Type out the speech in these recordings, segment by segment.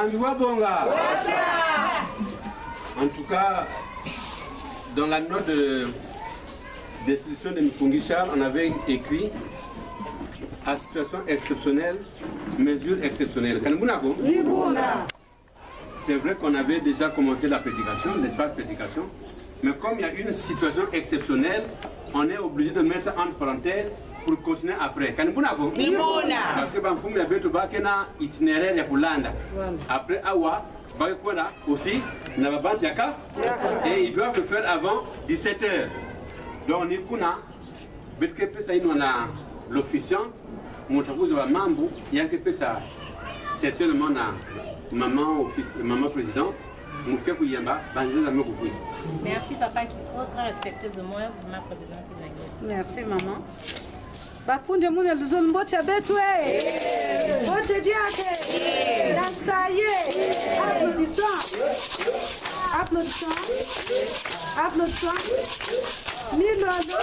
En tout cas, dans la note de destitution de Mikungi Charles, on avait écrit à situation exceptionnelle, mesure exceptionnelle. C'est vrai qu'on avait déjà commencé la prédication, l'espace de prédication, mais comme il y a une situation exceptionnelle, on est obligé de mettre ça entre parenthèses pour continuer après. Parce que il y avait un itinéraire pour l'Inde. Après, Awa, aussi, et ils doivent le faire avant 17h. Donc, on a l'officiant, il y a certainement maman président. Merci papa qui est très respectueux de moi, ma présidente de la guerre. Merci maman. Bakunde mune luzon mbote betwe. Bote diake. Dansaye. Applaudissons. Applaudissons. Applaudissons. Milolo.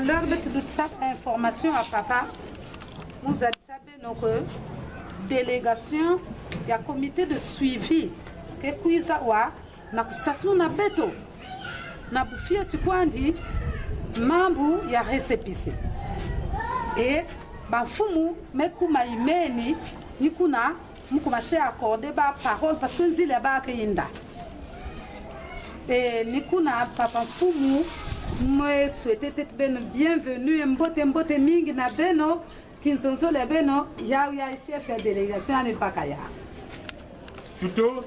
L'heure de toute cette information à papa. Nous avons notre délégation, il y a un comité de suivi. Que kuiza wa na kusasmu na beto. Na bufia tukwandi mambu ya resepise. Et bafumu mekuma imeni nikuna mukumashe accordé ba parole parce que nzile ba keinda. Et nikuna papa fumu me souhaiter être bienvenue mbote mingi na beno kinzonzo le beno ya chef de délégation à Nepakaya. Tuto.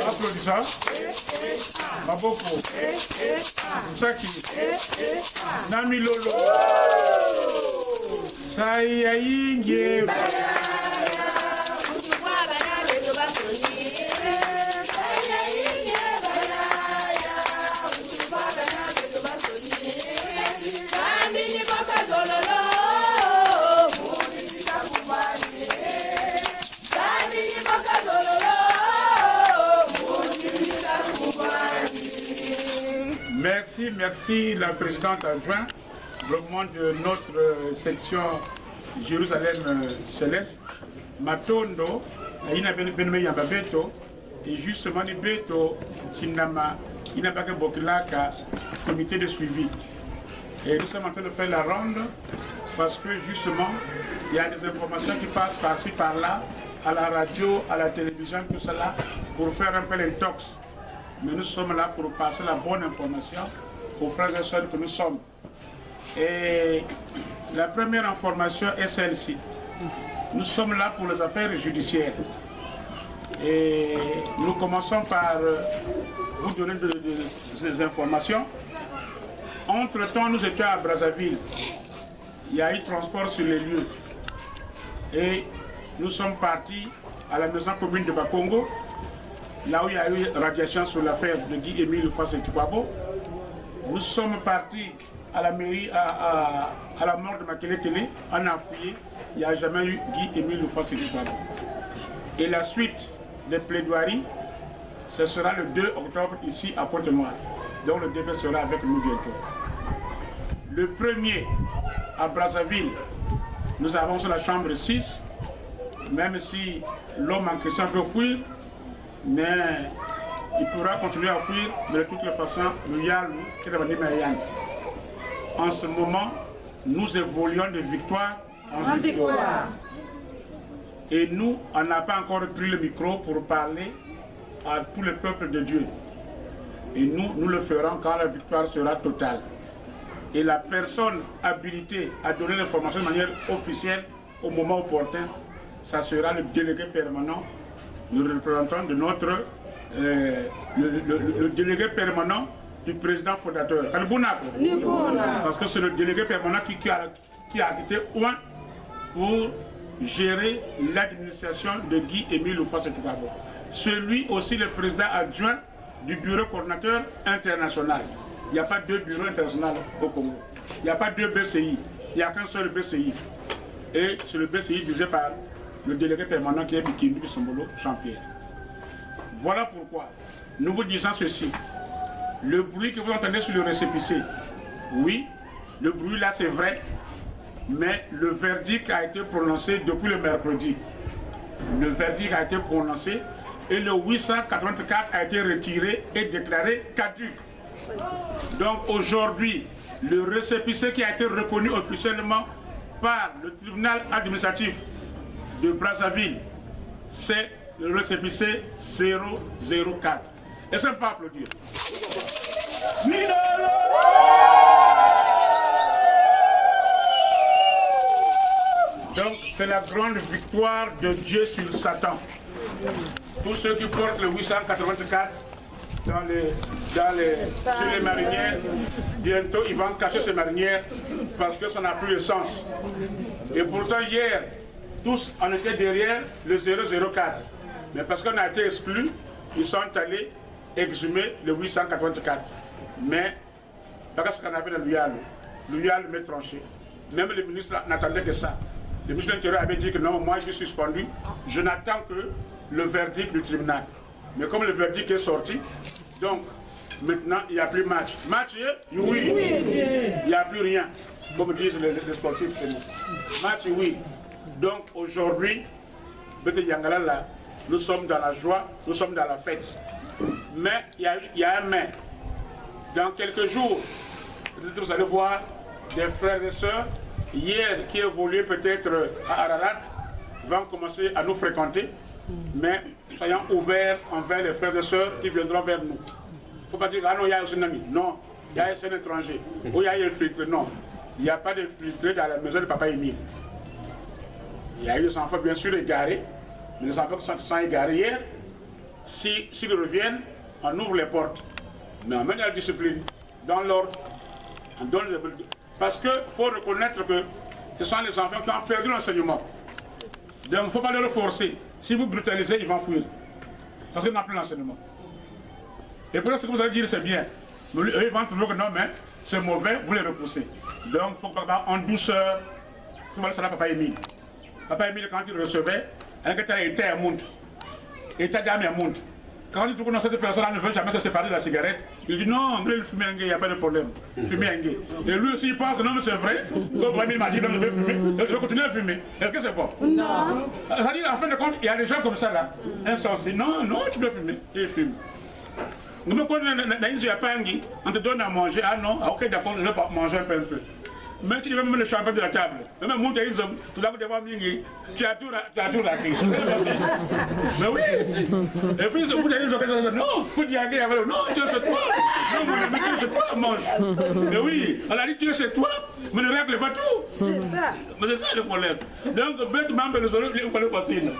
Applaudissons. Maboko. Saki. Nami Lolo. Saya inge. Merci la présidente adjointe, vraiment de notre section Jérusalem Céleste, Matondo, et justement les Beto qui n'a pas que Bokilaka, comité de suivi. Et nous sommes en train de faire la ronde parce que justement il y a des informations qui passent par-ci par-là, à la radio, à la télévision, tout cela, pour faire un peu l'intox. Mais nous sommes là pour passer la bonne information aux frères et sœurs que nous sommes. Et la première information est celle-ci. Nous sommes là pour les affaires judiciaires. Et nous commençons par vous donner ces informations. Entre-temps, nous étions à Brazzaville. Il y a eu transport sur les lieux. Et nous sommes partis à la maison commune de Bakongo, là où il y a eu radiation sur l'affaire de Guy Émile Houphouët-Boigny. Nous sommes partis à la mairie, à la mort de Makele Kele, on a fouillé, il n'y a jamais eu Guy Émile Houphouët-Boigny. Et la suite des plaidoiries, ce sera le 2 octobre ici à Pointe-Noire. Donc le débat sera avec nous bientôt. Le 1er à Brazzaville, nous avons sur la chambre 6, même si l'homme en question veut fuir, mais il pourra continuer à fuir, mais de toutes les façons, en ce moment, nous évoluons de victoire en victoire. Et nous, on n'a pas encore pris le micro pour parler à tout le peuple de Dieu. Et nous le ferons quand la victoire sera totale. Et la personne habilitée à donner l'information de manière officielle au moment opportun, ça sera le délégué permanent, le représentant de notre, le délégué permanent du président fondateur. Parce que c'est le délégué permanent qui a été loin pour gérer l'administration de Guy Émile Houphouët-Boigny. Celui aussi le président adjoint du bureau coordinateur international. Il n'y a pas deux bureaux internationaux au Congo. Il n'y a pas deux BCI. Il n'y a qu'un seul BCI. Et c'est le BCI dirigé par le délégué permanent qui est Bikimbi Bisombolo Jean-Pierre. Voilà pourquoi nous vous disons ceci. Le bruit que vous entendez sur le récépissé, oui, le bruit là c'est vrai. mais le verdict a été prononcé depuis le mercredi. Le verdict a été prononcé et le 884 a été retiré et déclaré caduc. Donc aujourd'hui, le récépissé qui a été reconnu officiellement par le tribunal administratif de Brazzaville, c'est le récépissé 004. Et ça ne peut pas applaudir. Donc c'est la grande victoire de Dieu sur Satan. Tous ceux qui portent le 884 sur les marinières, bientôt ils vont cacher ces marinières parce que ça n'a plus de sens. Et pourtant hier, tous on était derrière le 004. Mais parce qu'on a été exclus, ils sont allés exhumer le 884. Mais, parce qu'on appelle le Luyal m'est tranché. Même le ministre n'attendait que ça. Le ministre de l'Intérieur avait dit que non, moi je suis suspendu, je n'attends que le verdict du tribunal. Mais comme le verdict est sorti, donc maintenant il n'y a plus match. Match, oui. Il n'y a plus rien, comme disent les sportifs. Match, oui. Donc aujourd'hui, nous sommes dans la joie, nous sommes dans la fête. Mais il y a un mais. Dans quelques jours, vous allez voir des frères et sœurs, hier qui évoluaient peut-être à Ararat, vont commencer à nous fréquenter. Mais soyons ouverts envers les frères et sœurs qui viendront vers nous. Il ne faut pas dire, ah non, il y a un ami. Non, il y a un étranger. Ou il y a un infiltré. Non, il n'y a pas d'infiltré dans la maison de Papa Émile. Il y a eu des enfants bien sûr égarés. Mais les enfants qui sont égarés hier, s'ils reviennent, on ouvre les portes. Mais on met dans la discipline, dans l'ordre. Parce qu'il faut reconnaître que ce sont les enfants qui ont perdu l'enseignement. Donc il ne faut pas les forcer. Si vous brutalisez, ils vont fuir. Parce qu'ils n'ont plus l'enseignement. Et pour ce que vous allez dire, c'est bien. Mais eux, ils vont trouver que non, mais c'est mauvais, vous les repoussez. Donc il faut pas en douceur. Il faut voir ça là, Papa Émile. Papa Émile, quand il recevait, il était à Monde. Il était à Monde. Quand il trouve que cette personne ne veut jamais se séparer de la cigarette, il dit non, il fume un gay, il n'y a pas de problème. Fumer un gay. Et lui aussi, il pense que non, mais c'est vrai. Comme Émile m'a dit, non, je vais fumer. Je vais continuer à fumer. Est-ce que c'est bon? Non. C'est-à-dire, en fin de compte, il y a des gens comme ça là, insensés. Non, non, tu peux fumer. Et il fume. Nous me connaissons, on te donne à manger. Ah non, ok, d'accord, je vais manger un peu. Mais tu veux même le champagne de la table. Même mon pays, tu dois devoir mingi. Tu as tout raqué. Mais oui. Et puis, vous avez dit, non, faut dire, non, tu es chez toi. Non, mais tu es chez toi, mange. Mais oui, on a dit, tu es chez toi, mais ne règle pas tout. C'est ça. Mais c'est ça le problème. Donc, bêtement, le facile.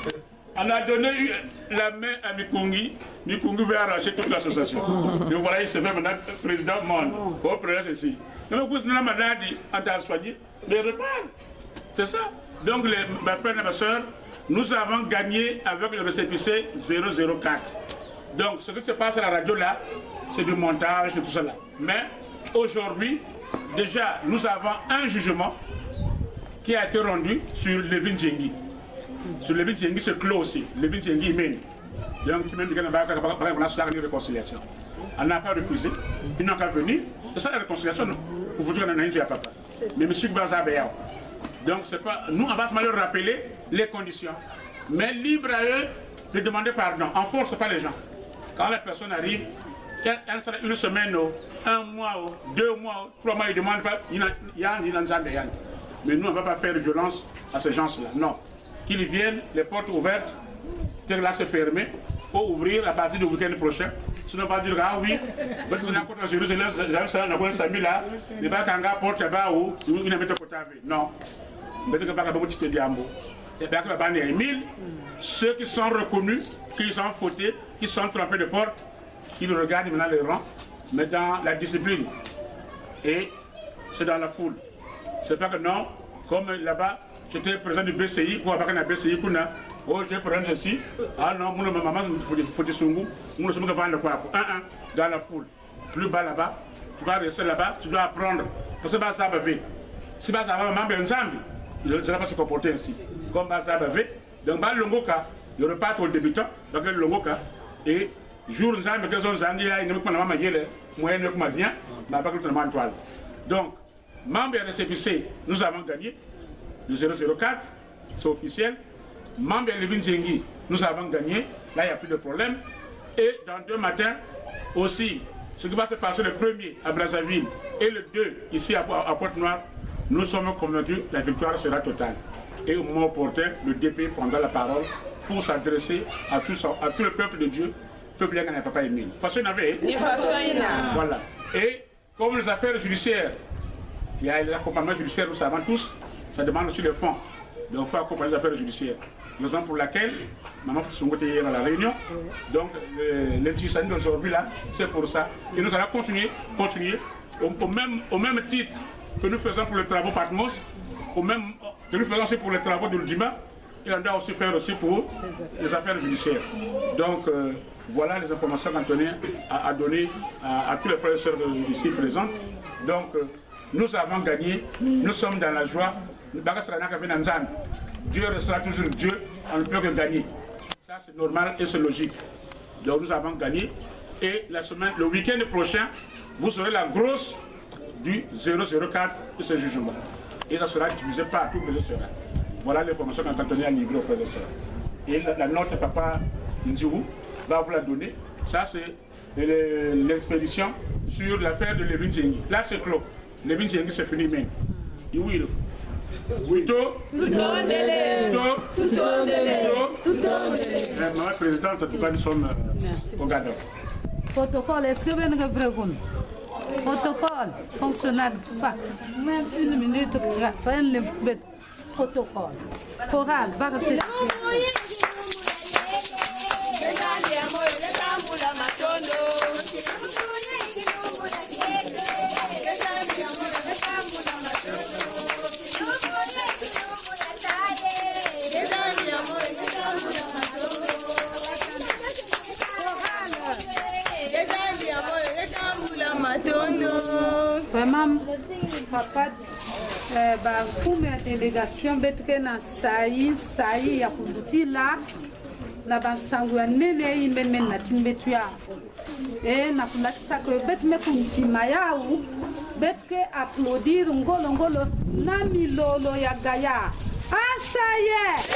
On a donné la main à Mikungi. Mikungi veut arracher toute l'association. Et voilà, il se fait maintenant président monde. Au président, ceci. Mais vous avez la maladie, on t'a soigné, mais repart. C'est ça. Donc, mes frères et mes soeurs, nous avons gagné avec le récépissé 004. Donc, ce qui se passe à la radio là, c'est du montage, de tout cela. Mais aujourd'hui, déjà, nous avons un jugement qui a été rendu sur Levin Djengi. Sur Levin Djengi, c'est clos aussi. Levin Djengi, il mène. Donc, il mène une réconciliation. On n'a pas refusé. Ils n'ont qu'à venir. C'est ça la réconciliation, non? Pour vous dire qu'on a un papa. Mais M. Bazabéa. Donc, c'est pas. Nous, on va se leur rappeler les conditions. Mais libre à eux de demander pardon. On ne force pas les gens. Quand la personne arrive, elle sera une semaine, un mois, 2 mois, 3 mois, ils ne demandent pas. Mais nous, on ne va pas faire de violence à ces gens-là. Non. Qu'ils viennent, les portes ouvertes, là c'est fermé. Il faut ouvrir à partir du week-end prochain. Sinon, pas dire, ah oui, c'est la côte de Jérusalem, j'avais ça, on a Samy là, il va qu'un gars porte là-bas où il ne met pas de côté avec. Non. Mais il n'y a pas de côté de Diambo. Il y a pas de Émile. Ceux qui sont reconnus, qui sont fautés, qui sont trompés de porte, ils regardent maintenant les rangs, mais dans la discipline. Et c'est dans la foule. C'est pas que non, comme là-bas, j'étais président du BCI, pour avoir un BCI, oh, je prends ceci. Ah non, mon maman, il faut des sungu. Mon sungu va vendre quoi? Dans la foule. Plus bas là-bas, tu vas rester là-bas, tu dois apprendre. Parce que ça va vite. Si ça va, maman, bien ensemble, il ne va pas se comporter ainsi. Comme ça va vite. Donc, le longoka, il repart au débutant, donc le longoka. Et jour où nous avons des gens qui ont été maman, moyen de bien, mais pas que tout le monde toile. Donc, membre RCPC, nous avons gagné. le 004, c'est officiel. Mambe et Levin Zengi, nous avons gagné, là il n'y a plus de problème. Et dans 2 matins aussi, ce qui va se passer le 1er à Brazzaville et le 2 ici à Pointe-Noire, nous sommes convaincus que la victoire sera totale. Et au moment opportun, le DP prendra la parole pour s'adresser à tout le peuple de Dieu, peuple qui n'a pas aimé. Voilà. Et comme les affaires judiciaires, il y a les accompagnements judiciaires, nous savons tous, ça demande aussi des fonds. Donc il faut accompagner les affaires judiciaires. Raison pour laquelle, maman Foussongo était hier à la réunion, donc l'intuition d'aujourd'hui là, c'est pour ça. Et nous allons continuer au même titre que nous faisons pour les travaux Patmos, que nous faisons aussi pour les travaux de l'Udima, et on doit aussi faire aussi pour les affaires judiciaires. Donc voilà les informations qu'Anthony a données à tous les frères et sœurs ici présents. Donc nous avons gagné, nous sommes dans la joie. Dieu restera toujours Dieu, on ne peut que gagner. Ça c'est normal et c'est logique. Donc nous avons gagné. Et le week-end prochain, vous aurez la grosse du 004 de ce jugement. Et ça sera diffusé partout où ce sera. Voilà l'information qu'Anthony a livrée aux frères et sœurs. Et la note papa Nziou va vous la donner. Ça c'est l'expédition sur l'affaire de Levin Zengi. Là c'est clos. Levin Zengi c'est fini même. Oui. Maman présidente, en tout cas, nous sommes au Ghana. Protocole, est-ce que vous avez un protocole fonctionnel? Même 1 minute, le protocole. Choral, barrez. Vraiment, papa, pour ma délégation, na saï ya kubuti là, na bansangwa nene imeme na timbetua. Et na kulakisa que bet me kuntimaya ou bet que applaudir ngolo na milolo ya gaya. Ah ça y est.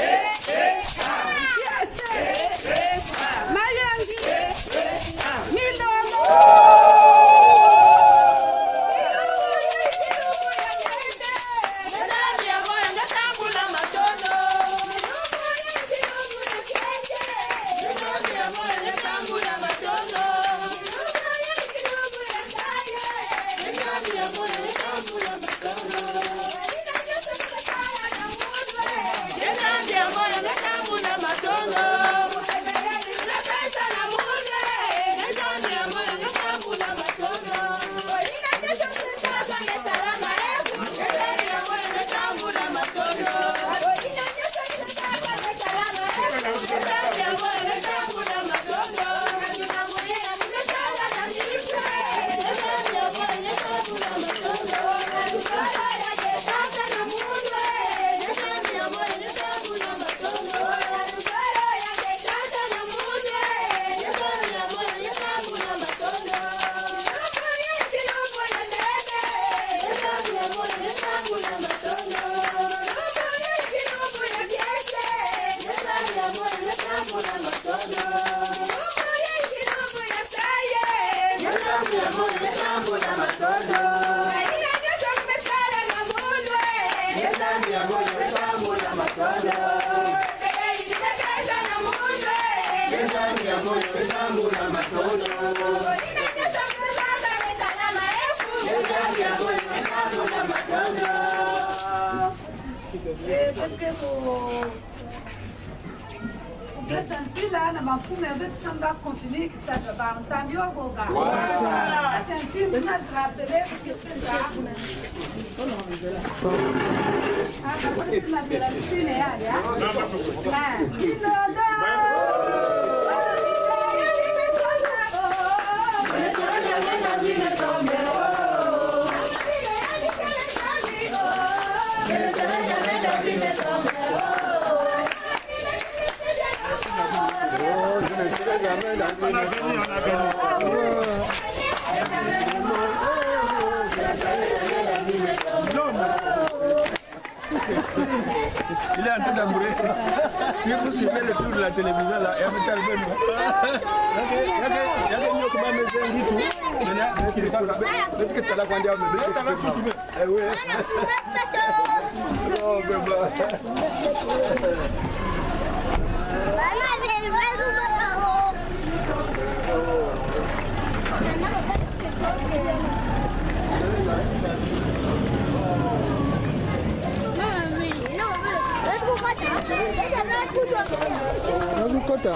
Mayangi. Milolo. Là, na mafume avec sanga continue qui ça va ensemble yo goga. Attention, on a rappelé sur ça. Ah, on a de la piscine ya. Il est en train d'amourir. Si vous suivez le tour de la télévision, là, il y a un talibé. Il y a des gens qui m'ont mis un tout. Maintenant, qui ne parlent pas. Peut-être que tu as la grande arme. Eh oui. Oh, bébé. Kota.